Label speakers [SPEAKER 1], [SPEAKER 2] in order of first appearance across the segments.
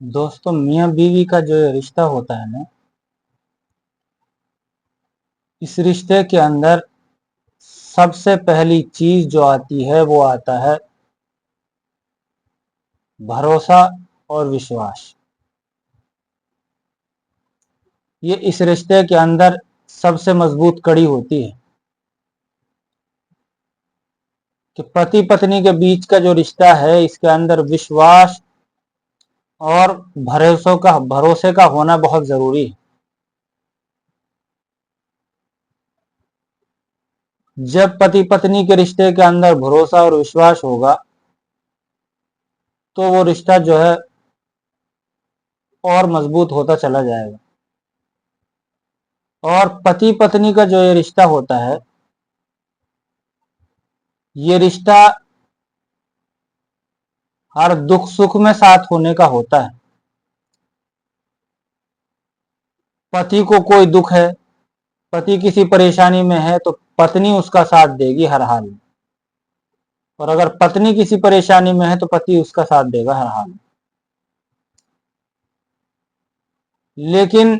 [SPEAKER 1] दोस्तों, मियाँ बीवी का जो ये रिश्ता होता है ना, इस रिश्ते के अंदर सबसे पहली चीज जो आती है वो आता है भरोसा और विश्वास। ये इस रिश्ते के अंदर सबसे मजबूत कड़ी होती है कि पति पत्नी के बीच का जो रिश्ता है इसके अंदर विश्वास और भरोसे का होना बहुत जरूरी है। जब पति पत्नी के रिश्ते के अंदर भरोसा और विश्वास होगा तो वो रिश्ता जो है और मजबूत होता चला जाएगा। और पति पत्नी का जो ये रिश्ता होता है, ये रिश्ता हर दुख सुख में साथ होने का होता है। पति को कोई दुख है, पति किसी परेशानी में है तो पत्नी उसका साथ देगी हर हाल में, और अगर पत्नी किसी परेशानी में है तो पति उसका साथ देगा हर हाल में। लेकिन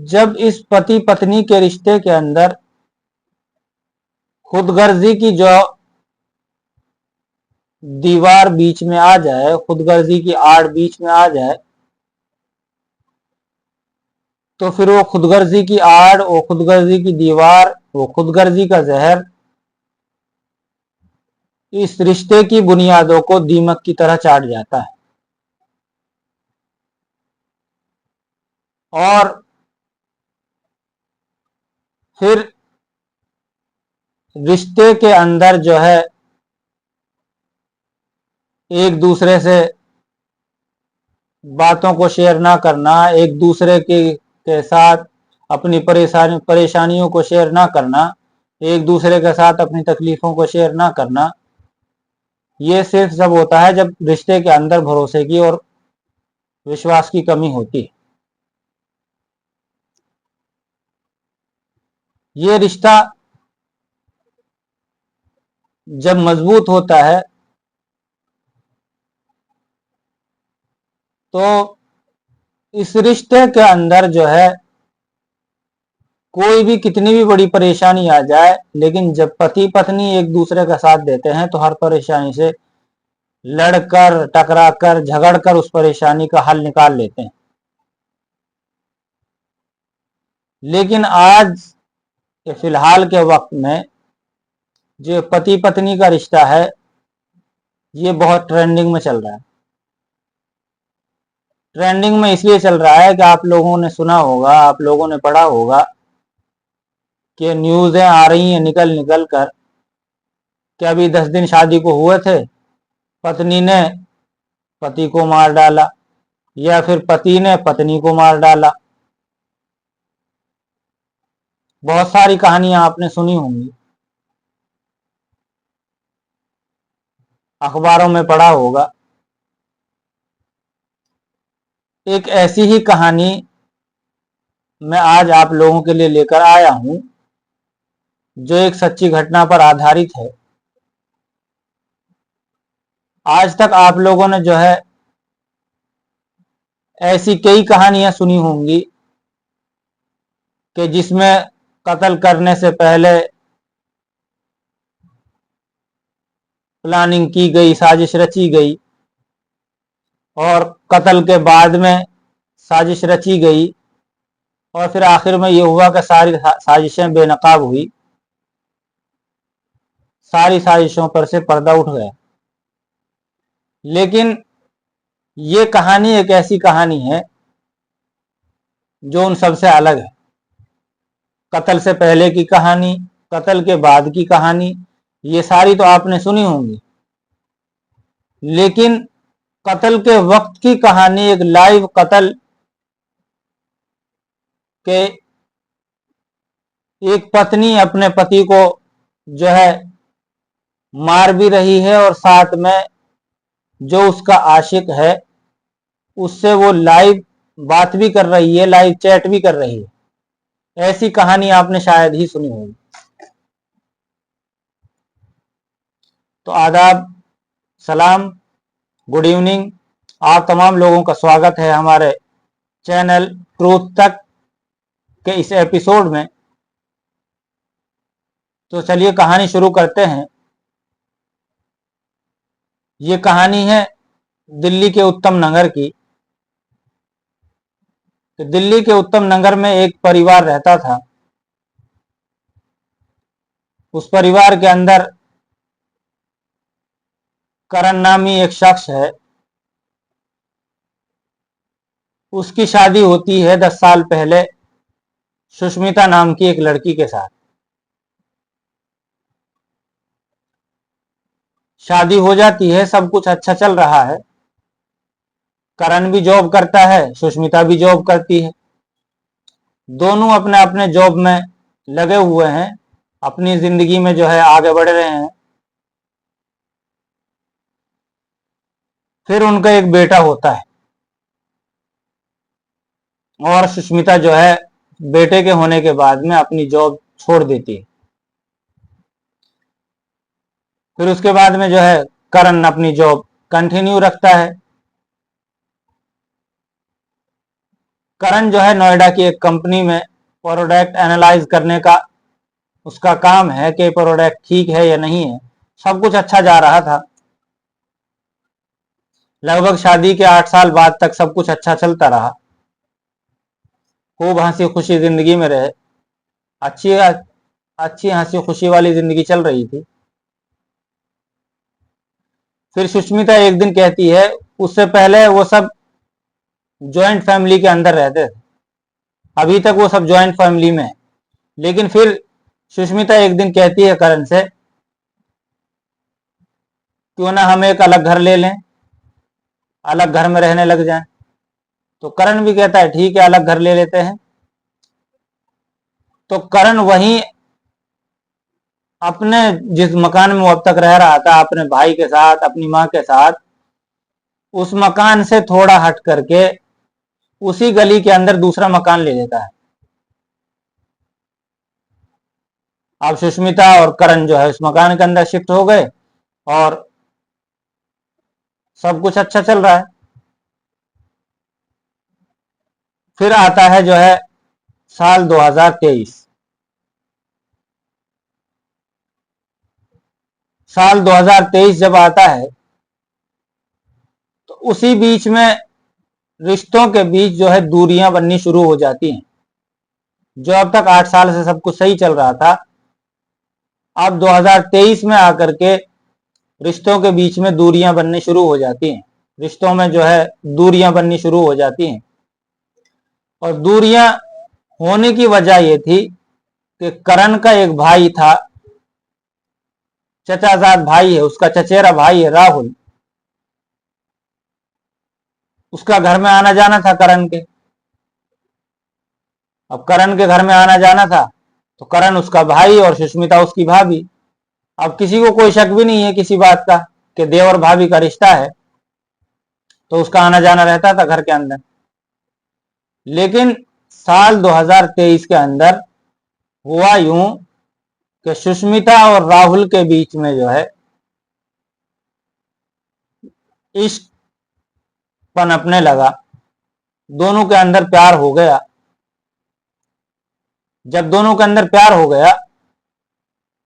[SPEAKER 1] जब इस पति पत्नी के रिश्ते के अंदर खुदगर्जी की जो दीवार बीच में आ जाए, खुदगर्जी की आड़ बीच में आ जाए, तो फिर वो खुदगर्जी की आड़, वो खुदगर्जी की दीवार, वो खुदगर्जी का जहर इस रिश्ते की बुनियादों को दीमक की तरह चाट जाता है। और फिर रिश्ते के अंदर जो है एक दूसरे से बातों को शेयर ना करना, एक दूसरे के साथ अपनी परेशानियों को शेयर ना करना, एक दूसरे के साथ अपनी तकलीफों को शेयर ना करना, ये सिर्फ जब होता है जब रिश्ते के अंदर भरोसे की और विश्वास की कमी होती है। ये रिश्ता जब मजबूत होता है तो इस रिश्ते के अंदर जो है कोई भी कितनी भी बड़ी परेशानी आ जाए, लेकिन जब पति पत्नी एक दूसरे का साथ देते हैं तो हर परेशानी से लड़कर, टकराकर, झगड़कर उस परेशानी का हल निकाल लेते हैं। लेकिन आज के फिलहाल के वक्त में जो पति पत्नी का रिश्ता है ये बहुत ट्रेंडिंग में चल रहा है। ट्रेंडिंग में इसलिए चल रहा है कि आप लोगों ने सुना होगा, आप लोगों ने पढ़ा होगा कि न्यूज़ें आ रही हैं निकल निकल कर कि अभी 10 दिन शादी को हुए थे, पत्नी ने पति को मार डाला या फिर पति ने पत्नी को मार डाला। बहुत सारी कहानियां आपने सुनी होंगी, अखबारों में पढ़ा होगा। एक ऐसी ही कहानी मैं आज आप लोगों के लिए लेकर आया हूं जो एक सच्ची घटना पर आधारित है। आज तक आप लोगों ने जो है ऐसी कई कहानियां सुनी होंगी कि जिसमें कत्ल करने से पहले प्लानिंग की गई, साजिश रची गई, और कत्ल के बाद में साजिश रची गई, और फिर आखिर में ये हुआ कि सारी साजिशें बेनकाब हुई, सारी साजिशों पर से पर्दा उठ गया। लेकिन ये कहानी एक ऐसी कहानी है जो उन सबसे अलग है। कत्ल से पहले की कहानी, कत्ल के बाद की कहानी, ये सारी तो आपने सुनी होंगी, लेकिन कत्ल के वक्त की कहानी, एक लाइव कत्ल के एक पत्नी अपने पति को जो है मार भी रही है और साथ में जो उसका आशिक है उससे वो लाइव बात भी कर रही है, लाइव चैट भी कर रही है। ऐसी कहानी आपने शायद ही सुनी होगी। तो आदाब, सलाम, गुड इवनिंग। आप तमाम लोगों का स्वागत है हमारे चैनल ट्रूथ तक के इस एपिसोड में। तो चलिए कहानी शुरू करते हैं। ये कहानी है दिल्ली के उत्तम नगर की। तो दिल्ली के उत्तम नगर में एक परिवार रहता था। उस परिवार के अंदर करण नामी एक शख्स है। उसकी शादी होती है 10 साल पहले सुष्मिता नाम की एक लड़की के साथ। शादी हो जाती है, सब कुछ अच्छा चल रहा है। करण भी जॉब करता है, सुष्मिता भी जॉब करती है। दोनों अपने अपने जॉब में लगे हुए हैं, अपनी जिंदगी में जो है आगे बढ़ रहे हैं। फिर उनका एक बेटा होता है और सुष्मिता जो है बेटे के होने के बाद में अपनी जॉब छोड़ देती है। फिर उसके बाद में जो है करण अपनी जॉब कंटिन्यू रखता है। करण जो है नोएडा की एक कंपनी में प्रोडक्ट एनालाइज करने का उसका काम है कि प्रोडक्ट ठीक है या नहीं है। सब कुछ अच्छा जा रहा था। लगभग शादी के 8 साल बाद तक सब कुछ अच्छा चलता रहा। खूब हंसी खुशी जिंदगी में रहे। अच्छी अच्छी हंसी खुशी वाली जिंदगी चल रही थी। फिर सुष्मिता एक दिन कहती है, उससे पहले वो सब जॉइंट फैमिली के अंदर रहते थे, अभी तक वो सब जॉइंट फैमिली में है। लेकिन फिर सुष्मिता एक दिन कहती है करण से, क्यों ना हम एक अलग घर ले लें, अलग घर में रहने लग जाएं। तो करण भी कहता है ठीक है, अलग घर ले लेते हैं। तो करण वहीं अपने जिस मकान में वो अब तक रह रहा था अपने भाई के साथ, अपनी माँ के साथ, उस मकान से थोड़ा हट करके उसी गली के अंदर दूसरा मकान ले लेता है। अब सुष्मिता और करण जो है उस मकान के अंदर शिफ्ट हो गए और सब कुछ अच्छा चल रहा है। फिर आता है जो है साल 2023। साल 2023 जब आता है तो उसी बीच में रिश्तों के बीच जो है दूरियां बननी शुरू हो जाती हैं। जो अब तक 8 साल से सब कुछ सही चल रहा था, अब 2023 में आकर के रिश्तों के बीच में दूरियां बननी शुरू हो जाती हैं। रिश्तों में जो है दूरियां बननी शुरू हो जाती हैं। और दूरियां होने की वजह यह थी कि करण का एक भाई था, चचाजाद भाई है, उसका चचेरा भाई है राहुल। उसका घर में आना जाना था करण के। अब करण के घर में आना जाना था तो करण उसका भाई और सुष्मिता उसकी भाभी। अब किसी को कोई शक भी नहीं है किसी बात का कि देवर भाभी का रिश्ता है, तो उसका आना जाना रहता था घर के अंदर। लेकिन साल 2023 के अंदर हुआ यूं कि सुष्मिता और राहुल के बीच में जो है इश्क पनपने लगा। दोनों के अंदर प्यार हो गया। जब दोनों के अंदर प्यार हो गया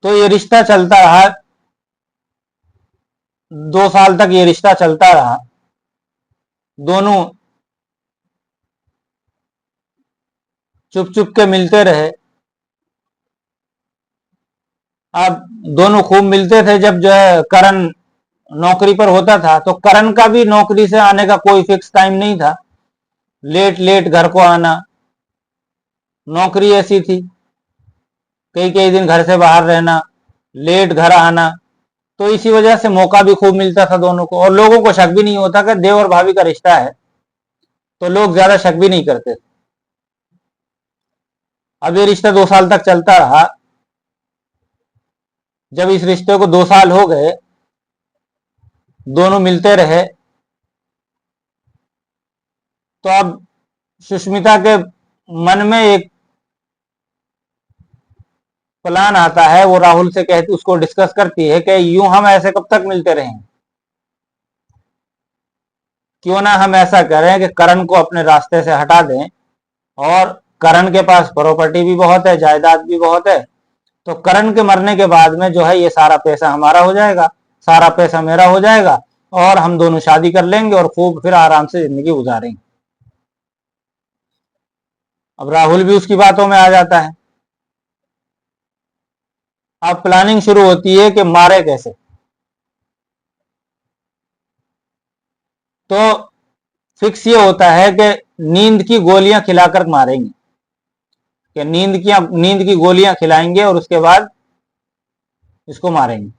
[SPEAKER 1] तो ये रिश्ता चलता रहा। 2 साल तक ये रिश्ता चलता रहा। दोनों चुप चुप के मिलते रहे। अब दोनों खूब मिलते थे। जब जो है करण नौकरी पर होता था तो करण का भी नौकरी से आने का कोई फिक्स टाइम नहीं था। लेट लेट घर को आना, नौकरी ऐसी थी, कई कई दिन घर से बाहर रहना, लेट घर आना। तो इसी वजह से मौका भी खूब मिलता था दोनों को, और लोगों को शक भी नहीं होता कि देव और भाभी का रिश्ता है, तो लोग ज्यादा शक भी नहीं करते। अब ये रिश्ता 2 साल तक चलता रहा। जब इस रिश्ते को 2 साल हो गए, दोनों मिलते रहे, तो अब सुष्मिता के मन में एक प्लान आता है। वो राहुल से कहती, उसको डिस्कस करती है कि यूं हम ऐसे कब तक मिलते रहेंगे। क्यों ना हम ऐसा करें कि करण को अपने रास्ते से हटा दें, और करण के पास प्रॉपर्टी भी बहुत है, जायदाद भी बहुत है, तो करण के मरने के बाद में जो है ये सारा पैसा हमारा हो जाएगा, सारा पैसा मेरा हो जाएगा, और हम दोनों शादी कर लेंगे और खूब फिर आराम से जिंदगी गुजारेंगे। अब राहुल भी उसकी बातों में आ जाता है। अब प्लानिंग शुरू होती है कि मारे कैसे। तो फिक्स ये होता है कि नींद की गोलियां खिलाकर मारेंगे, कि नींद की गोलियां खिलाएंगे और उसके बाद इसको मारेंगे।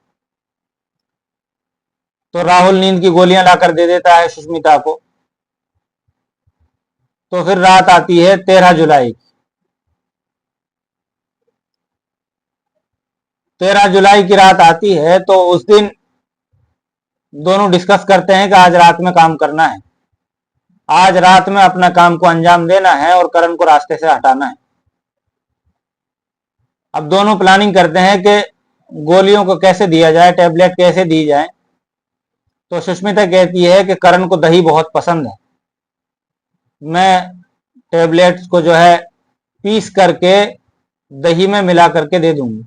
[SPEAKER 1] तो राहुल नींद की गोलियां लाकर दे देता है सुष्मिता को। तो फिर रात आती है 13 जुलाई। 13 जुलाई की रात आती है, तो उस दिन दोनों डिस्कस करते हैं कि आज रात में काम करना है, आज रात में अपना काम को अंजाम देना है और करण को रास्ते से हटाना है। अब दोनों प्लानिंग करते हैं कि गोलियों को कैसे दिया जाए, टैबलेट कैसे दी जाए। तो सुष्मिता कहती है कि करण को दही बहुत पसंद है, मैं टैबलेट्स को जो है पीस करके दही में मिला करके दे दूंगी।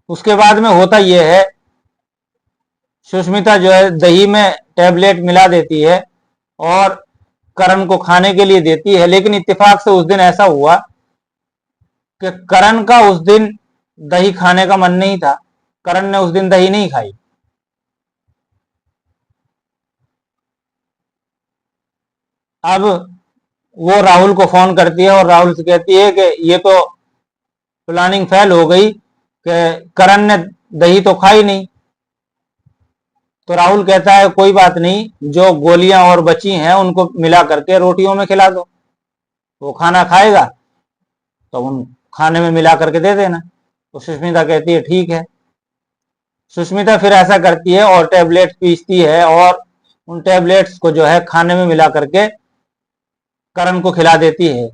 [SPEAKER 1] उसके बाद में होता यह है, सुष्मिता जो है दही में टैबलेट मिला देती है और करण को खाने के लिए देती है। लेकिन इत्तेफाक से उस दिन ऐसा हुआ कि करण का उस दिन दही खाने का मन नहीं था, करण ने उस दिन दही नहीं खाई। अब वो राहुल को फोन करती है और राहुल से कहती है कि ये तो प्लानिंग फेल हो गई कि करण ने दही तो खाई नहीं। तो राहुल कहता है कोई बात नहीं, जो गोलियां और बची हैं उनको मिला करके रोटियों में खिला दो, वो खाना खाएगा तो उन खाने में मिला करके दे देना। तो सुष्मिता कहती है ठीक है। सुष्मिता फिर ऐसा करती है और टैबलेट पीसती है और उन टैबलेट्स को जो है खाने में मिला करके करण को खिला देती है।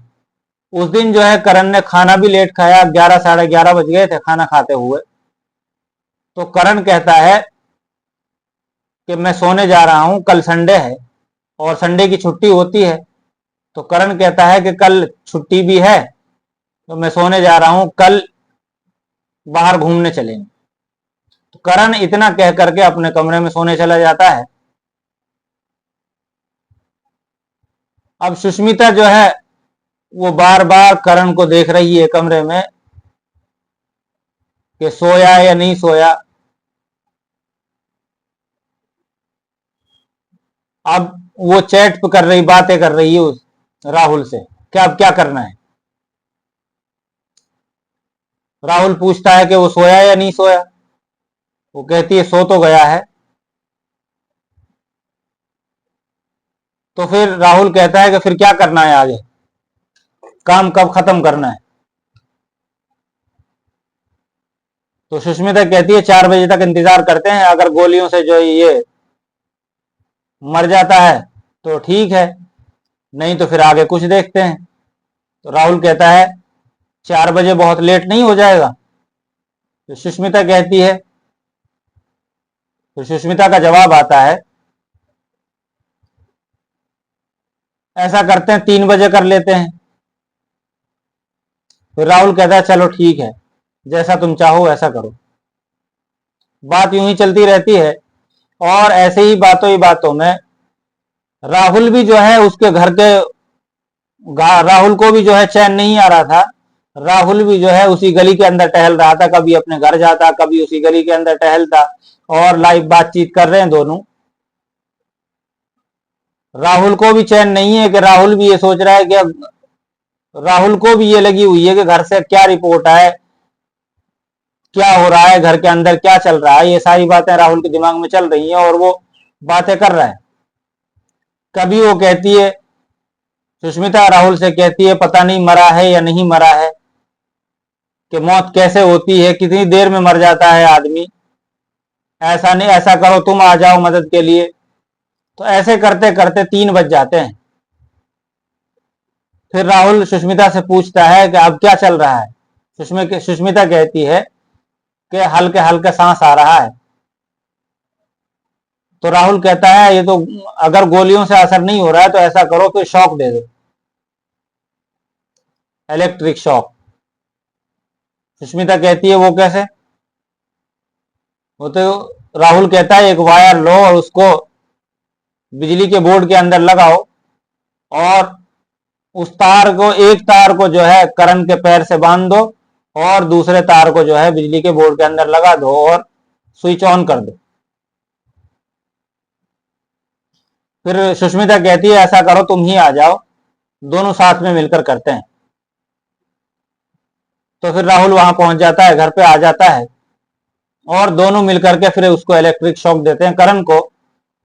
[SPEAKER 1] उस दिन जो है करण ने खाना भी लेट खाया, 11 साढ़े 11 बज गए थे खाना खाते हुए। तो करण कहता है कि मैं सोने जा रहा हूं, कल संडे है और संडे की छुट्टी होती है। तो करण कहता है कि कल छुट्टी भी है तो मैं सोने जा रहा हूं, कल बाहर घूमने चलेंगे। तो करण इतना कह करके अपने कमरे में सोने चला जाता है। अब सुष्मिता जो है वो बार बार करण को देख रही है कमरे में कि सोया या नहीं सोया। अब वो चैट कर रही, बातें कर रही है उस राहुल से, क्या अब क्या करना है। राहुल पूछता है कि वो सोया या नहीं सोया। वो कहती है सो तो गया है। तो फिर राहुल कहता है कि फिर क्या करना है, आगे काम कब खत्म करना है। तो सुष्मिता कहती है 4 बजे तक इंतजार करते हैं, अगर गोलियों से जो ये मर जाता है तो ठीक है, नहीं तो फिर आगे कुछ देखते हैं। तो राहुल कहता है 4 बजे बहुत लेट नहीं हो जाएगा। तो सुष्मिता कहती है, तो सुष्मिता का जवाब आता है ऐसा करते हैं 3 बजे कर लेते हैं। फिर राहुल कहता है चलो ठीक है, जैसा तुम चाहो ऐसा करो। बात यूं ही चलती रहती है और ऐसे ही बातों में राहुल भी जो है उसके घर के, राहुल को भी जो है चैन नहीं आ रहा था। राहुल भी जो है उसी गली के अंदर टहल रहा था, कभी अपने घर जाता कभी उसी गली के अंदर टहलता और लाइव बातचीत कर रहे हैं दोनों। राहुल को भी चैन नहीं है कि राहुल भी ये सोच रहा है कि राहुल को भी ये लगी हुई है कि घर से क्या रिपोर्ट आए, क्या हो रहा है घर के अंदर, क्या चल रहा है, ये सारी बातें राहुल के दिमाग में चल रही हैं और वो बातें कर रहा है। कभी वो कहती है, सुष्मिता राहुल से कहती है पता नहीं मरा है या नहीं मरा है, कि मौत कैसे होती है, कितनी देर में मर जाता है आदमी, ऐसा नहीं, ऐसा करो तुम आ जाओ मदद के लिए। तो ऐसे करते करते 3 बज जाते हैं। फिर राहुल सुष्मिता से पूछता है कि अब क्या चल रहा है। सुष्मिता कहती है कि हल्के हल्के सांस आ रहा है। तो राहुल कहता है ये तो अगर गोलियों से असर नहीं हो रहा है तो ऐसा करो कि शॉक दे दो, इलेक्ट्रिक शॉक। सुष्मिता कहती है वो कैसे? वो तो राहुल कहता है एक वायर लो और उसको बिजली के बोर्ड के अंदर लगाओ और उस तार को, एक तार को जो है करण के पैर से बांध दो और दूसरे तार को जो है बिजली के बोर्ड के अंदर लगा दो और स्विच ऑन कर दो। फिर सुष्मिता कहती है ऐसा करो तुम ही आ जाओ, दोनों साथ में मिलकर करते हैं। तो फिर राहुल वहां पहुंच जाता है, घर पे आ जाता है और दोनों मिलकर के फिर उसको इलेक्ट्रिक शॉक देते हैं करण को,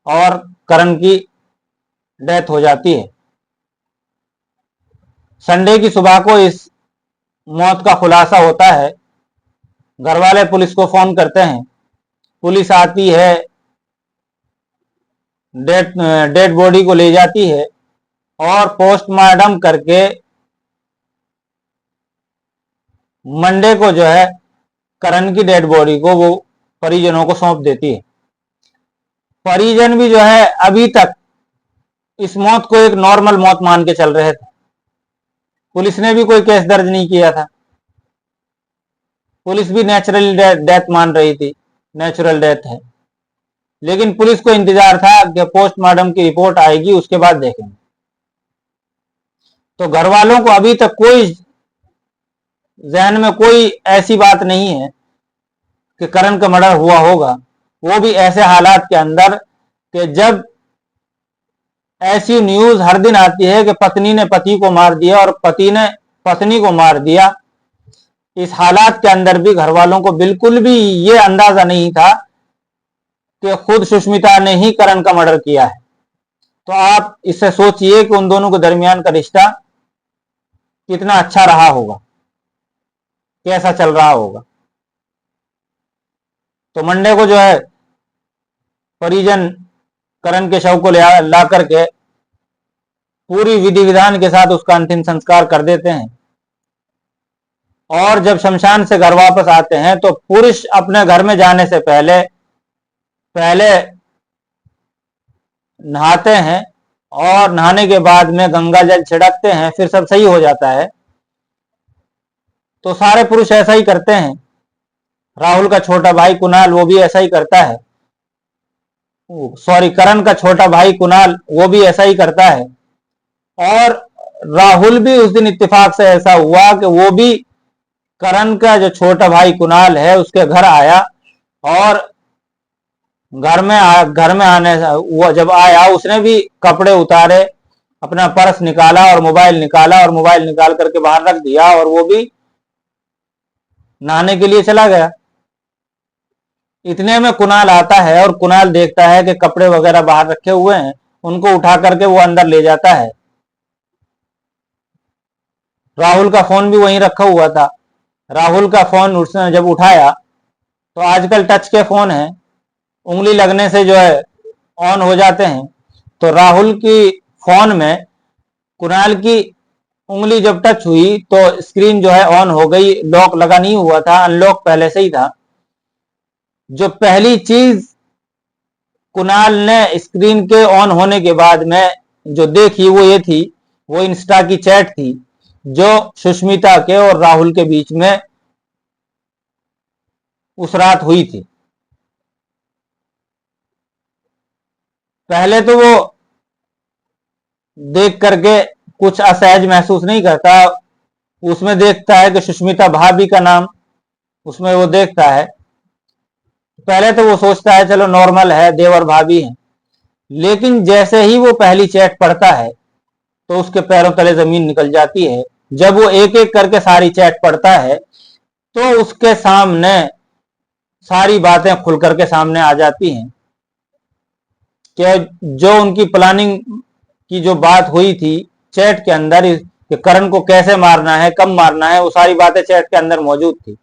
[SPEAKER 1] और करण की डेथ हो जाती है। संडे की सुबह को इस मौत का खुलासा होता है। घर वाले पुलिस को फोन करते हैं, पुलिस आती है, डेड बॉडी को ले जाती है और पोस्टमार्टम करके मंडे को जो है करण की डेड बॉडी को वो परिजनों को सौंप देती है। परिजन भी जो है अभी तक इस मौत को एक नॉर्मल मौत मान के चल रहे थे। पुलिस ने भी कोई केस दर्ज नहीं किया था, पुलिस भी नेचुरल डेथ मान रही थी, नेचुरल डेथ है। लेकिन पुलिस को इंतजार था कि पोस्टमार्टम की रिपोर्ट आएगी उसके बाद देखेंगे। तो घर वालों को अभी तक कोई जहन में कोई ऐसी बात नहीं है कि करण का मर्डर हुआ होगा, वो भी ऐसे हालात के अंदर कि जब ऐसी न्यूज हर दिन आती है कि पत्नी ने पति को मार दिया और पति ने पत्नी को मार दिया। इस हालात के अंदर भी घर वालों को बिल्कुल भी ये अंदाजा नहीं था कि खुद सुष्मिता ने ही करण का मर्डर किया है। तो आप इससे सोचिए कि उन दोनों के दरमियान का रिश्ता कितना अच्छा रहा होगा, कैसा चल रहा होगा। तो मंडे को जो है परिजन करण के शव को ला करके पूरी विधि विधान के साथ उसका अंतिम संस्कार कर देते हैं। और जब शमशान से घर वापस आते हैं तो पुरुष अपने घर में जाने से पहले नहाते हैं और नहाने के बाद में गंगा जल छिड़कते हैं, फिर सब सही हो जाता है। तो सारे पुरुष ऐसा ही करते हैं। राहुल का छोटा भाई कुणाल वो भी ऐसा ही करता है, सॉरी करण का छोटा भाई कुणाल वो भी ऐसा ही करता है। और राहुल भी उस दिन इत्तेफाक से ऐसा हुआ कि वो भी करण का जो छोटा भाई कुणाल है उसके घर आया और घर में आने वो जब आया उसने भी कपड़े उतारे, अपना पर्स निकाला और मोबाइल निकाल करके बाहर रख दिया और वो भी नहाने के लिए चला गया। इतने में कुणाल आता है और कुणाल देखता है कि कपड़े वगैरह बाहर रखे हुए हैं, उनको उठा करके वो अंदर ले जाता है। राहुल का फोन भी वहीं रखा हुआ था। राहुल का फोन उसने जब उठाया तो आजकल टच के फोन है, उंगली लगने से जो है ऑन हो जाते हैं। तो राहुल की फोन में कुणाल की उंगली जब टच हुई तो स्क्रीन जो है ऑन हो गई, लॉक लगा नहीं हुआ था, अनलॉक पहले से ही था। जो पहली चीज कुणाल ने स्क्रीन के ऑन होने के बाद में जो देखी वो ये थी, वो इंस्टा की चैट थी जो सुष्मिता के और राहुल के बीच में उस रात हुई थी। पहले तो वो देख करके कुछ असहज महसूस नहीं करता, उसमें देखता है कि सुष्मिता भाभी का नाम उसमें वो देखता है। पहले तो वो सोचता है चलो नॉर्मल है, देवर भाभी हैं। लेकिन जैसे ही वो पहली चैट पढ़ता है तो उसके पैरों तले जमीन निकल जाती है। जब वो एक एक करके सारी चैट पढ़ता है तो उसके सामने सारी बातें खुल करके सामने आ जाती हैं कि जो उनकी प्लानिंग की जो बात हुई थी चैट के अंदर कि करण को कैसे मारना है, कब मारना है, वो सारी बातें चैट के अंदर मौजूद थी।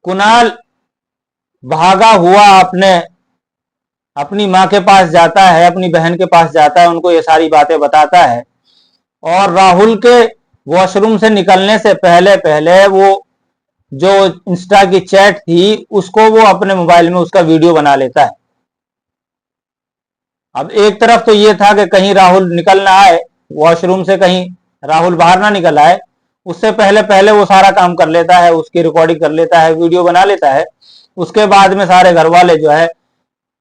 [SPEAKER 1] कुणाल भागा हुआ अपनी माँ के पास जाता है, अपनी बहन के पास जाता है, उनको ये सारी बातें बताता है। और राहुल के वॉशरूम से निकलने से पहले वो जो इंस्टा की चैट थी उसको वो अपने मोबाइल में उसका वीडियो बना लेता है। अब एक तरफ तो ये था कि कहीं राहुल निकल ना आए वॉशरूम से, कहीं राहुल बाहर ना निकल आए, उससे पहले पहले वो सारा काम कर लेता है, उसकी रिकॉर्डिंग कर लेता है, वीडियो बना लेता है। उसके बाद में सारे घर वाले जो है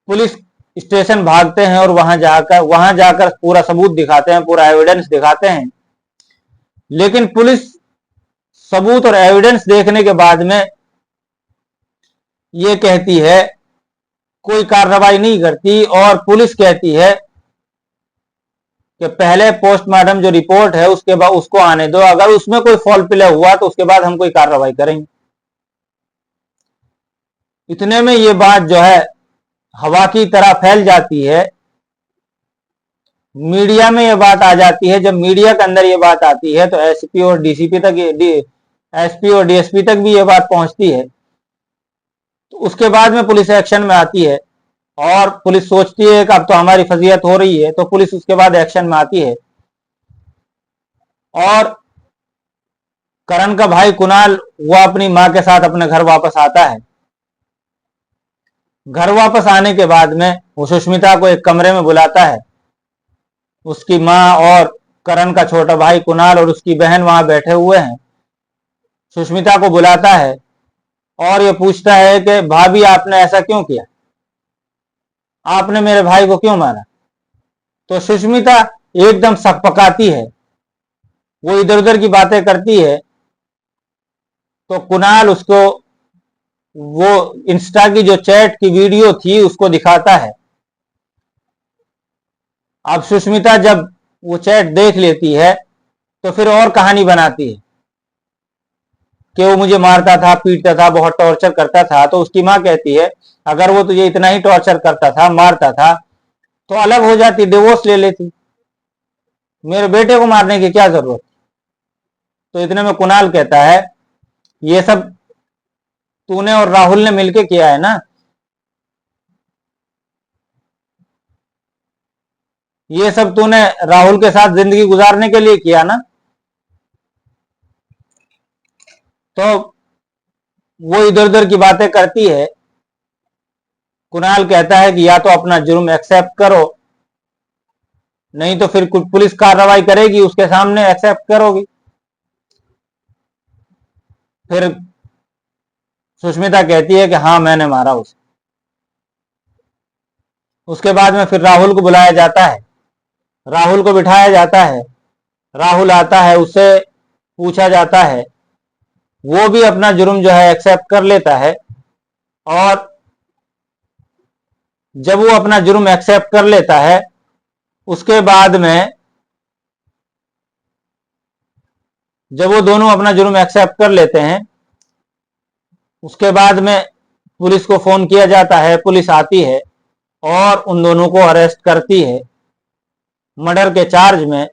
[SPEAKER 1] पुलिस स्टेशन भागते हैं और वहां जाकर पूरा सबूत दिखाते हैं, पूरा एविडेंस दिखाते हैं। लेकिन पुलिस सबूत और एविडेंस देखने के बाद में ये कहती है, कोई कार्रवाई नहीं करती, और पुलिस कहती है कि पहले पोस्टमार्टम जो रिपोर्ट है उसके बाद उसको आने दो, अगर उसमें कोई फॉल प्ले हुआ तो उसके बाद हम कोई कार्रवाई करेंगे। इतने में ये बात जो है हवा की तरह फैल जाती है, मीडिया में ये बात आ जाती है। जब मीडिया के अंदर ये बात आती है तो एसपी और डीसीपी तक, एसपी और डीएसपी तक भी ये बात पहुंचती है। तो उसके बाद में पुलिस एक्शन में आती है और पुलिस सोचती है कि अब तो हमारी फजीहत हो रही है, तो पुलिस उसके बाद एक्शन में आती है। और करण का भाई कुणाल वो अपनी मां के साथ अपने घर वापस आता है। घर वापस आने के बाद में वो सुष्मिता को एक कमरे में बुलाता है। उसकी मां और करण का छोटा भाई कुणाल और उसकी बहन वहां बैठे हुए हैं। सुष्मिता को बुलाता है और ये पूछता है कि भाभी आपने ऐसा क्यों किया, आपने मेरे भाई को क्यों मारा। तो सुष्मिता एकदम सकपकाती है, वो इधर उधर की बातें करती है। तो कुणाल उसको वो इंस्टा की जो चैट की वीडियो थी उसको दिखाता है। अब सुष्मिता जब वो चैट देख लेती है तो फिर और कहानी बनाती है कि वो मुझे मारता था, पीटता था, बहुत टॉर्चर करता था। तो उसकी मां कहती है अगर वो तुझे इतना ही टॉर्चर करता था, मारता था, तो अलग हो जाती, डिवोर्स ले लेती, मेरे बेटे को मारने की क्या जरूरत। तो इतने में कुणाल कहता है ये सब तूने और राहुल ने मिलके किया है ना, ये सब तूने राहुल के साथ जिंदगी गुजारने के लिए किया ना। तो वो इधर उधर की बातें करती है। कुणाल कहता है कि या तो अपना जुर्म एक्सेप्ट करो, नहीं तो फिर कुछ पुलिस कार्रवाई करेगी, उसके सामने एक्सेप्ट करोगी। फिर सुष्मिता कहती है कि हाँ मैंने मारा उसे। उसके बाद में फिर राहुल को बुलाया जाता है, राहुल को बिठाया जाता है। राहुल आता है, उससे पूछा जाता है, वो भी अपना जुर्म जो है एक्सेप्ट कर लेता है। और जब वो अपना जुर्म एक्सेप्ट कर लेता है उसके बाद में, जब वो दोनों अपना जुर्म एक्सेप्ट कर लेते हैं उसके बाद में पुलिस को फोन किया जाता है, पुलिस आती है और उन दोनों को अरेस्ट करती है मर्डर के चार्ज में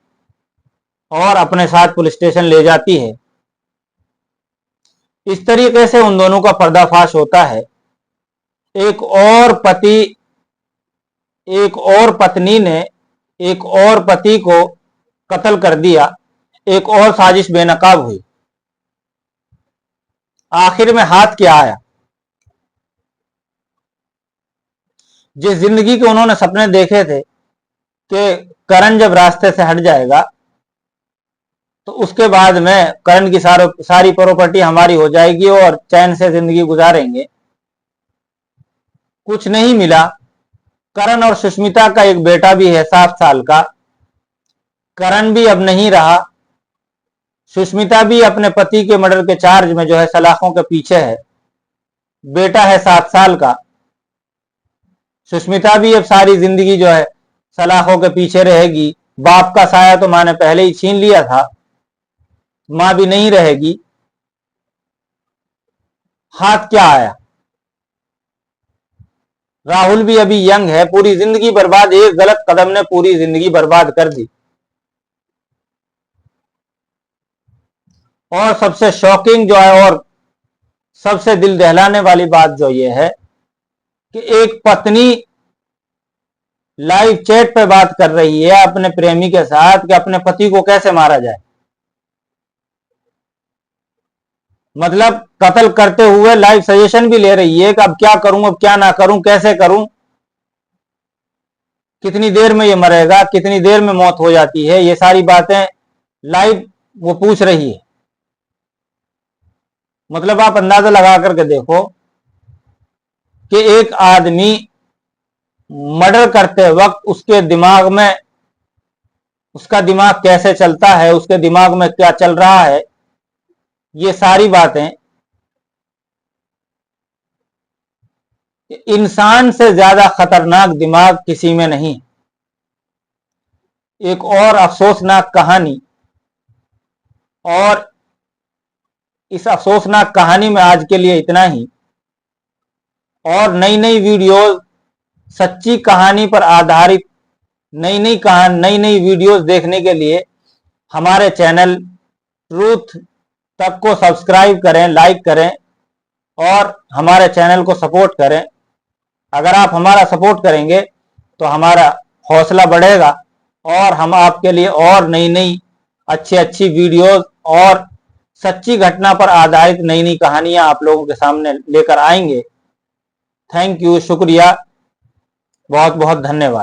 [SPEAKER 1] और अपने साथ पुलिस स्टेशन ले जाती है। इस तरीके से उन दोनों का पर्दाफाश होता है। एक और पति, एक और पत्नी ने एक और पति को कत्ल कर दिया, एक और साजिश बेनकाब हुई। आखिर में हाथ क्या आया। जिस जिंदगी के उन्होंने सपने देखे थे कि करण जब रास्ते से हट जाएगा तो उसके बाद में करण की सारी प्रॉपर्टी हमारी हो जाएगी और चैन से जिंदगी गुजारेंगे, कुछ नहीं मिला। करण और सुष्मिता का एक बेटा भी है 7 साल का। करण भी अब नहीं रहा, सुष्मिता भी अपने पति के मर्डर के चार्ज में जो है सलाखों के पीछे है। बेटा है 7 साल का। सुष्मिता भी अब सारी जिंदगी जो है सलाखों के पीछे रहेगी। बाप का साया तो मां ने पहले ही छीन लिया था, मां भी नहीं रहेगी। हाथ क्या आया। राहुल भी अभी यंग है, पूरी जिंदगी बर्बाद, एक गलत कदम ने पूरी जिंदगी बर्बाद कर दी। और सबसे शॉकिंग जो है और सबसे दिल दहलाने वाली बात जो ये है कि एक पत्नी लाइव चैट पे बात कर रही है अपने प्रेमी के साथ कि अपने पति को कैसे मारा जाए। मतलब कत्ल करते हुए लाइव सजेशन भी ले रही है कि अब क्या करूं, अब क्या ना करूं, कैसे करूं, कितनी देर में ये मरेगा, कितनी देर में मौत हो जाती है, ये सारी बातें लाइव वो पूछ रही है। मतलब आप अंदाजा लगा करके देखो कि एक आदमी मर्डर करते वक्त उसके दिमाग में, उसका दिमाग कैसे चलता है, उसके दिमाग में क्या चल रहा है, ये सारी बातें इंसान से ज्यादा खतरनाक दिमाग किसी में नहीं। एक और अफसोसनाक कहानी, और इस अफसोसनाक कहानी में आज के लिए इतना ही। और नई नई वीडियोस, सच्ची कहानी पर आधारित नई नई वीडियोस देखने के लिए हमारे चैनल ट्रूथ तक को सब्सक्राइब करें, लाइक करें और हमारे चैनल को सपोर्ट करें। अगर आप हमारा सपोर्ट करेंगे तो हमारा हौसला बढ़ेगा और हम आपके लिए और नई अच्छी वीडियोस और सच्ची घटना पर आधारित नई कहानियां आप लोगों के सामने लेकर आएंगे। थैंक यू, शुक्रिया, बहुत बहुत धन्यवाद।